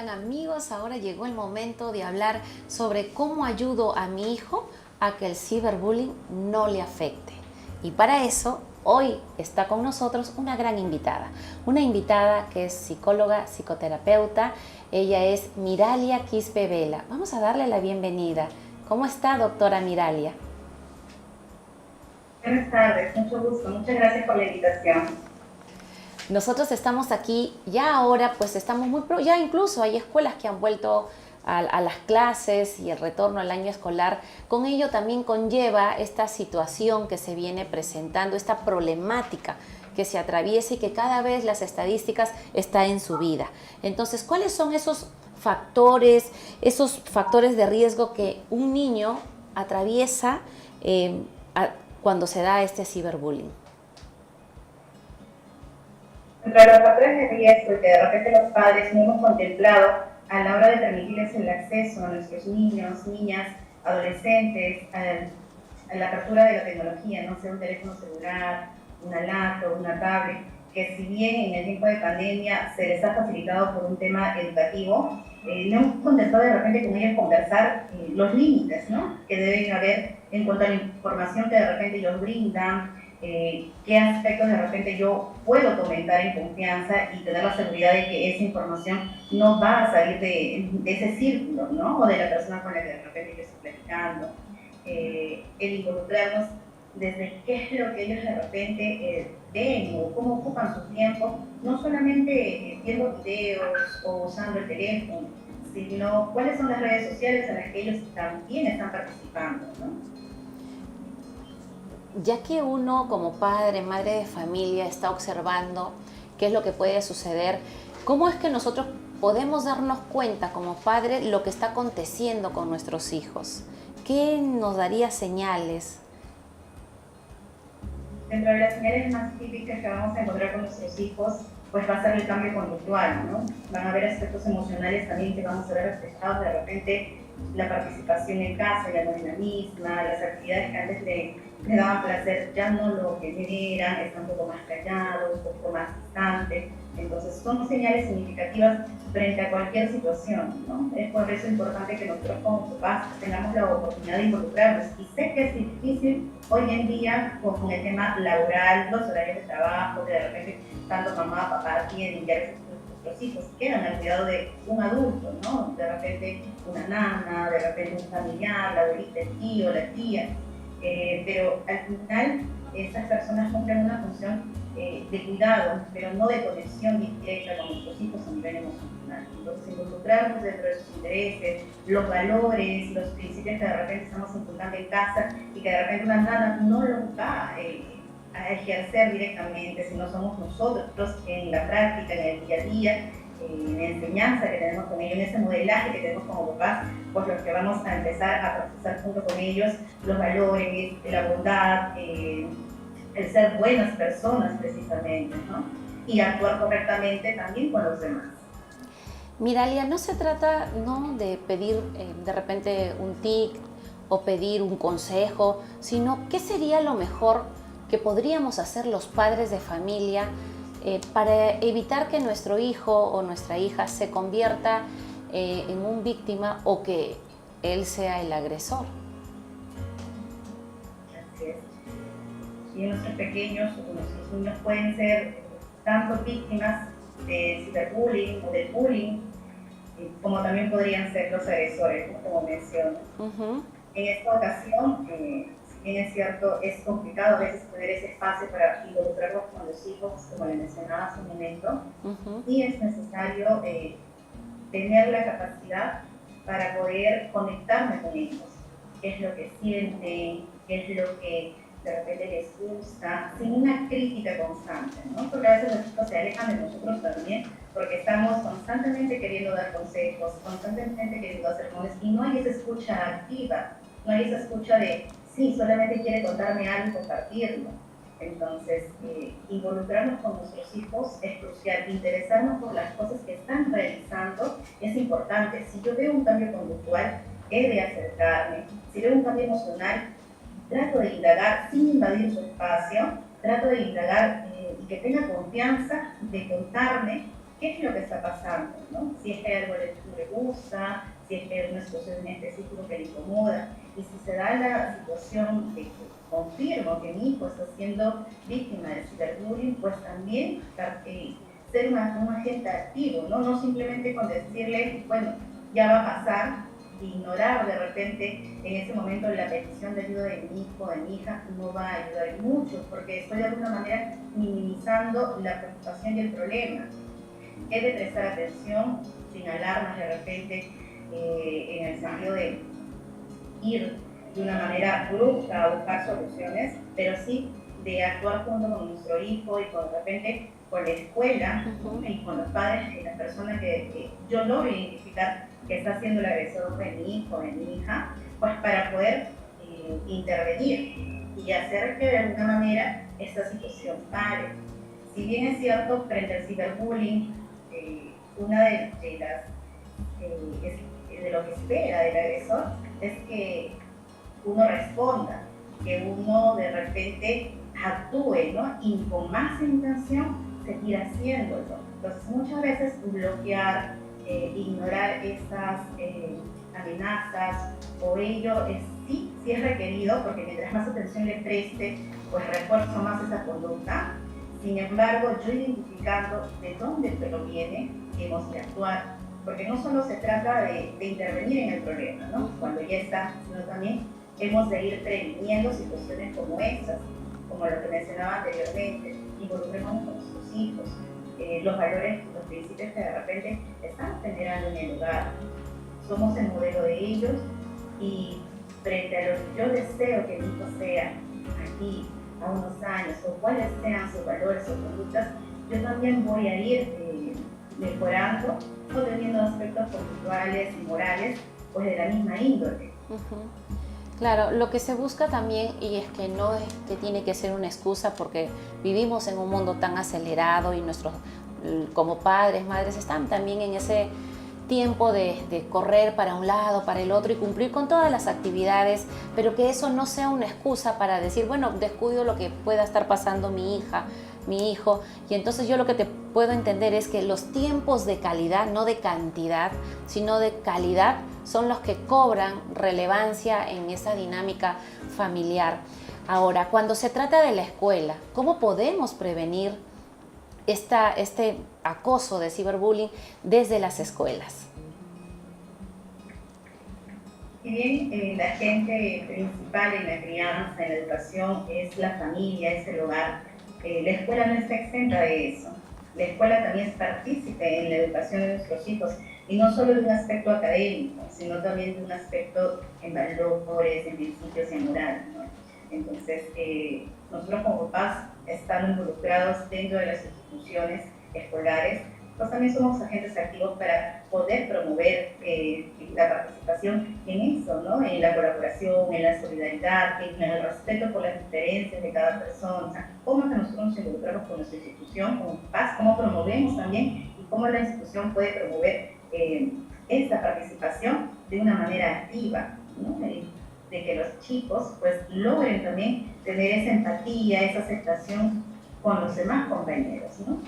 están, amigos? Ahora llegó el momento de hablar sobre cómo ayudo a mi hijo a que el ciberbullying no le afecte. Y para eso, hoy está con nosotros una invitada que es psicóloga, psicoterapeuta. Ella es Miralia Quispe Vela. Vamos a darle la bienvenida. ¿Cómo está, doctora Miralia? Buenas tardes, mucho gusto. Muchas gracias por la invitación. Nosotros estamos aquí, ya ahora pues estamos ya incluso hay escuelas que han vuelto a las clases y el retorno al año escolar. Con ello también conlleva esta situación que se viene presentando, esta problemática que se atraviesa y que cada vez las estadísticas está en su vida. Entonces, ¿cuáles son esos factores de riesgo que un niño atraviesa cuando se da este ciberbullying? Entre los factores de riesgo que de repente los padres no hemos contemplado a la hora de permitirles el acceso a nuestros niños, niñas, adolescentes, a la apertura de la tecnología, no sea un teléfono celular, una laptop, una tablet, que si bien en el tiempo de pandemia se les ha facilitado por un tema educativo, no hemos contemplado de repente con ellos conversar los límites, ¿no?, que deben haber en cuanto a la información que de repente ellos brindan, qué aspectos de repente yo puedo comentar en confianza y tener la seguridad de que esa información no va a salir de ese círculo, ¿no?, o de la persona con la que de repente yo estoy platicando. El involucrarnos desde qué es lo que ellos de repente ven o cómo ocupan su tiempo, no solamente viendo videos o usando el teléfono, sino cuáles son las redes sociales en las que ellos también están participando, ¿no? Ya que uno como padre, madre de familia está observando qué es lo que puede suceder, ¿cómo es que nosotros podemos darnos cuenta como padre lo que está aconteciendo con nuestros hijos? ¿Qué nos daría señales? Dentro de las señales más típicas que vamos a encontrar con nuestros hijos, pues va a ser el cambio conductual, ¿no? Van a haber aspectos emocionales también que vamos a ver reflejados de repente, la participación en casa, ya no es la misma, las actividades que antes le daban placer ya no lo generan, está un poco más callado, un poco más distante. Entonces son señales significativas frente a cualquier situación, ¿no? Es por eso importante que nosotros como papás tengamos la oportunidad de involucrarnos. Y sé que es difícil hoy en día con el tema laboral, los horarios de trabajo, que de repente tanto mamá, papá tienen, ya los hijos quedan al cuidado de un adulto, ¿no? De repente una nana, de repente un familiar, la abuelita, el tío, la tía, pero al final esas personas cumplen una función de cuidado, pero no de conexión directa con nuestros hijos a nivel emocional. Entonces, involucrarnos dentro de sus intereses, los valores, los principios que de repente estamos inculcando en casa y que de repente una nana no los va a ejercer directamente, sino somos nosotros en la práctica, en el día a día, en la enseñanza que tenemos con ellos, en ese modelaje que tenemos como papás, pues los que vamos a empezar a procesar junto con ellos los valores, la bondad, el ser buenas personas precisamente, ¿no? Y actuar correctamente también con los demás. Miralia, no se trata de pedir de repente un tic o pedir un consejo, sino qué sería lo mejor que podríamos hacer los padres de familia para evitar que nuestro hijo o nuestra hija se convierta en un víctima o que él sea el agresor. Así es. Y nuestros pequeños o nuestros niños pueden ser tanto víctimas de ciberbullying o del bullying, como también podrían ser los agresores, ¿no?, como menciono. En esta ocasión, si bien es cierto, es complicado a veces tener ese espacio para involucrarlos con los hijos, como le mencionaba hace un momento, sí es necesario tener la capacidad para poder conectarme con ellos, qué es lo que sienten, qué es lo que de repente les gusta, sin una crítica constante, ¿no? Porque a veces los chicos se alejan de nosotros también, porque estamos constantemente queriendo dar consejos, constantemente queriendo hacer cosas, y no hay esa escucha activa, no hay esa escucha de, sí, solamente quiere contarme algo y compartirlo. Entonces, involucrarnos con nuestros hijos es crucial, interesarnos por las cosas que están realizando es importante. Si yo veo un cambio conductual, he de acercarme. Si veo un cambio emocional, trato de indagar sin invadir su espacio, trato de indagar y que tenga confianza de contarme qué es lo que está pasando, ¿no? Si es que hay algo que no le gusta, si es que hay una situación en específico que le incomoda. Y si se da la situación de que confirmo que mi hijo está siendo víctima de ciberbullying, pues también ser un agente activo, ¿no? No simplemente con decirle, bueno, ya va a pasar, ignorar de repente en ese momento la petición de ayuda de mi hijo o de mi hija no va a ayudar mucho, porque estoy de alguna manera minimizando la preocupación y el problema. Es de prestar atención sin alarmas de repente, en el sentido de ir de una manera brusca a buscar soluciones, pero sí de actuar junto con nuestro hijo y con de repente con la escuela y con los padres y las personas que yo logro identificar que está siendo el agresor de mi hijo o de mi hija, pues para poder intervenir y hacer que de alguna manera esta situación pare. Si bien es cierto, frente al ciberbullying, una de lo que espera del agresor es que uno responda, que uno de repente actúe, ¿no? Y con más intención seguir haciéndolo. Entonces muchas veces bloquear, ignorar estas amenazas o ello sí es requerido, porque mientras más atención le preste, pues refuerzo más esa conducta. Sin embargo, yo identificando de dónde proviene, hemos de actuar, porque no solo se trata de intervenir en el problema, ¿no? Cuando ya está, sino también hemos de ir previniendo situaciones como estas, como lo que mencionaba anteriormente. Involucremos con nuestros hijos, los valores, los principios que de repente estamos generando en el hogar. Somos el modelo de ellos y frente a lo que yo deseo que mi hijo sea aquí a unos años, o cuáles sean sus valores o conductas, yo también voy a ir mejorando o teniendo aspectos conductuales y morales pues de la misma índole. Claro, lo que se busca también, y es que no es que tiene que ser una excusa porque vivimos en un mundo tan acelerado y nuestros, como padres, madres, están también en ese tiempo de correr para un lado, para el otro y cumplir con todas las actividades, pero que eso no sea una excusa para decir, bueno, descuido lo que pueda estar pasando mi hija, mi hijo. Y entonces yo lo que te puedo entender es que los tiempos de calidad, no de cantidad, sino de calidad, son los que cobran relevancia en esa dinámica familiar. Ahora, cuando se trata de la escuela, ¿cómo podemos prevenir este acoso de ciberbullying desde las escuelas? Si bien la agente principal en la crianza, en la educación, es la familia, es el hogar, la escuela no está exenta de eso. La escuela también es partícipe en la educación de nuestros hijos, y no solo de un aspecto académico, sino también de un aspecto en valores, en principios y en moral, ¿no? Entonces, nosotros como papás estamos involucrados dentro de las instituciones escolares, pues también somos agentes activos para poder promover la participación en eso, ¿no? En la colaboración, en la solidaridad, en el respeto por las diferencias de cada persona. O sea, cómo es que nosotros nos involucramos con nuestra institución, como papás, cómo promovemos también y cómo la institución puede promover esta participación de una manera activa, ¿no? De que los chicos pues logren también tener esa empatía, esa aceptación con los demás compañeros, ¿no?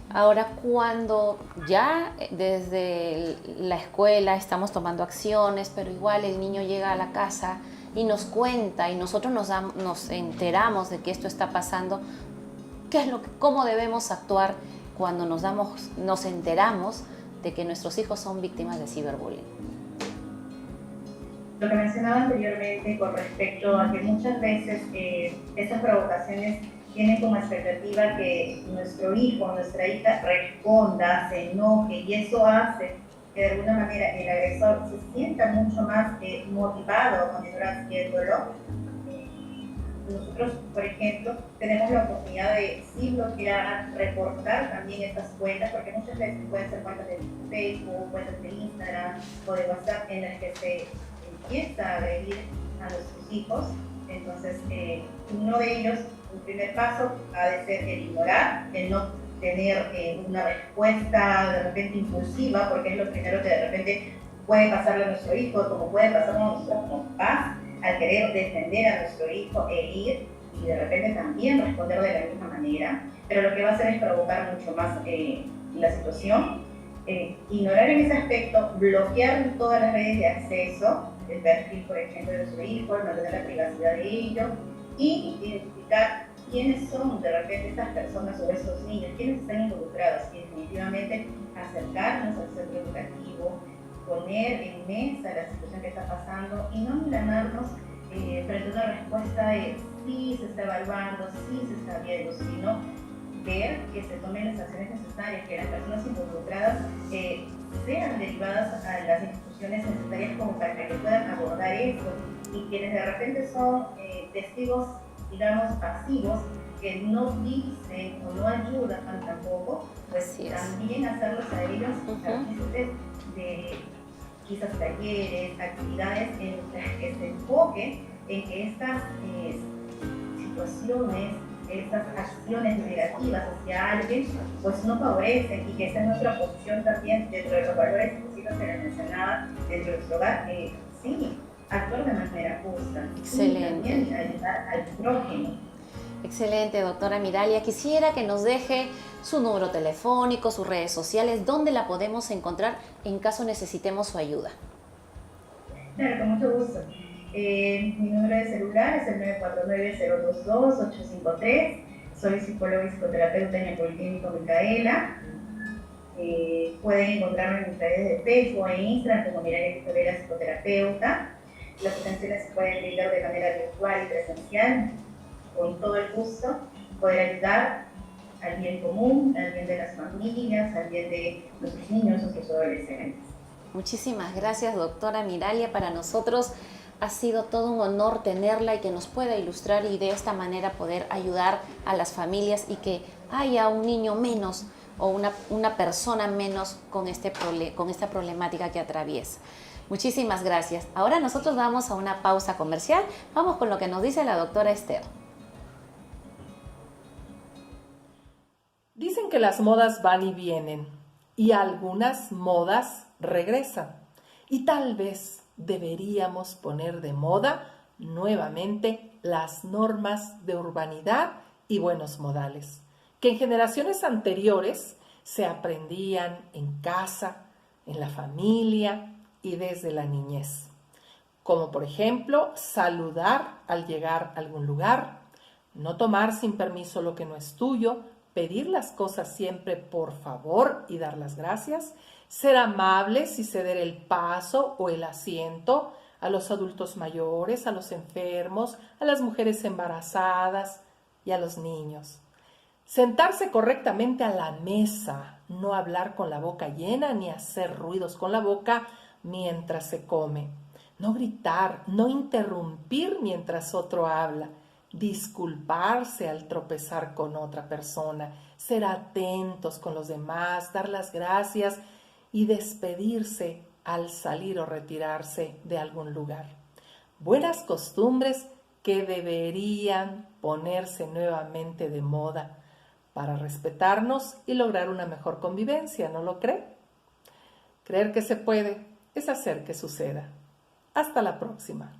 Ahora, cuando ya desde la escuela estamos tomando acciones, pero igual el niño llega a la casa y nos cuenta y nosotros nos enteramos de que esto está pasando, ¿cómo debemos actuar cuando nos enteramos de que nuestros hijos son víctimas de ciberbullying? Lo que mencionaba anteriormente con respecto a que muchas veces esas provocaciones tienen como expectativa que nuestro hijo o nuestra hija responda, se enoje, y eso hace que de alguna manera el agresor se sienta mucho más motivado a continuar haciéndolo. Nosotros, por ejemplo, tenemos la oportunidad de sí bloquear, reportar también estas cuentas, porque muchas veces pueden ser cuentas de Facebook, cuentas de Instagram o de WhatsApp en las que se empieza a agredir a nuestros hijos. Entonces, uno de ellos, un primer paso, ha de ser el ignorar, el no tener una respuesta de repente impulsiva, porque es lo primero que de repente puede pasarle a nuestro hijo, como puede pasarnos a nosotros como papás, al querer defender a nuestro hijo e ir y de repente también responder de la misma manera, pero lo que va a hacer es provocar mucho más la situación, ignorar en ese aspecto, bloquear todas las redes de acceso, el perfil, por ejemplo, de su hijo, mantener la privacidad de ellos y identificar quiénes son de repente estas personas o estos niños, quiénes están involucrados y definitivamente acercarnos al centro educativo, poner en mesa la situación que está pasando y no milanarnos frente a una respuesta de sí se está evaluando, sí se está viendo, sino ver que se tomen las acciones necesarias, que las personas involucradas sean derivadas a las instituciones necesarias como para que puedan abordar esto y quienes de repente son testigos, digamos, pasivos, que no dicen o no ayudan tampoco, pues también hacerlos a ellos partícipes de quizás talleres, actividades en las que se enfoque en que estas situaciones, estas acciones negativas hacia alguien, pues no favorecen y que esa es nuestra posición también dentro de los valores que se les mencionaba dentro de nuestro hogar, sí, actuar de manera justa. Excelente. Y también ayudar al prójimo. Excelente, doctora Miralia. Quisiera que nos deje su número telefónico, sus redes sociales, dónde la podemos encontrar en caso necesitemos su ayuda. Claro, con mucho gusto. Mi número de celular es el 949-022-853. Soy psicóloga y psicoterapeuta en el Politécnico Micaela. Pueden encontrarme en mis redes de Facebook e Instagram como Miralia Victorera Psicoterapeuta. Las atenciones se pueden brindar de manera virtual y presencial. Con todo el gusto, poder ayudar al bien común, al bien de las familias, al bien de nuestros niños, nuestros adolescentes. Muchísimas gracias, doctora Miralia. Para nosotros ha sido todo un honor tenerla y que nos pueda ilustrar y de esta manera poder ayudar a las familias y que haya un niño menos o una persona menos con esta problemática que atraviesa. Muchísimas gracias. Ahora nosotros vamos a una pausa comercial. Vamos con lo que nos dice la doctora Esther. Dicen que las modas van y vienen y algunas modas regresan. Y tal vez deberíamos poner de moda nuevamente las normas de urbanidad y buenos modales, que en generaciones anteriores se aprendían en casa, en la familia y desde la niñez. Como por ejemplo, saludar al llegar a algún lugar, no tomar sin permiso lo que no es tuyo, pedir las cosas siempre por favor y dar las gracias, ser amables y ceder el paso o el asiento a los adultos mayores, a los enfermos, a las mujeres embarazadas y a los niños. Sentarse correctamente a la mesa, no hablar con la boca llena ni hacer ruidos con la boca mientras se come. No gritar, no interrumpir mientras otro habla. Disculparse al tropezar con otra persona, ser atentos con los demás, dar las gracias y despedirse al salir o retirarse de algún lugar. Buenas costumbres que deberían ponerse nuevamente de moda para respetarnos y lograr una mejor convivencia, ¿no lo cree? Creer que se puede es hacer que suceda. Hasta la próxima.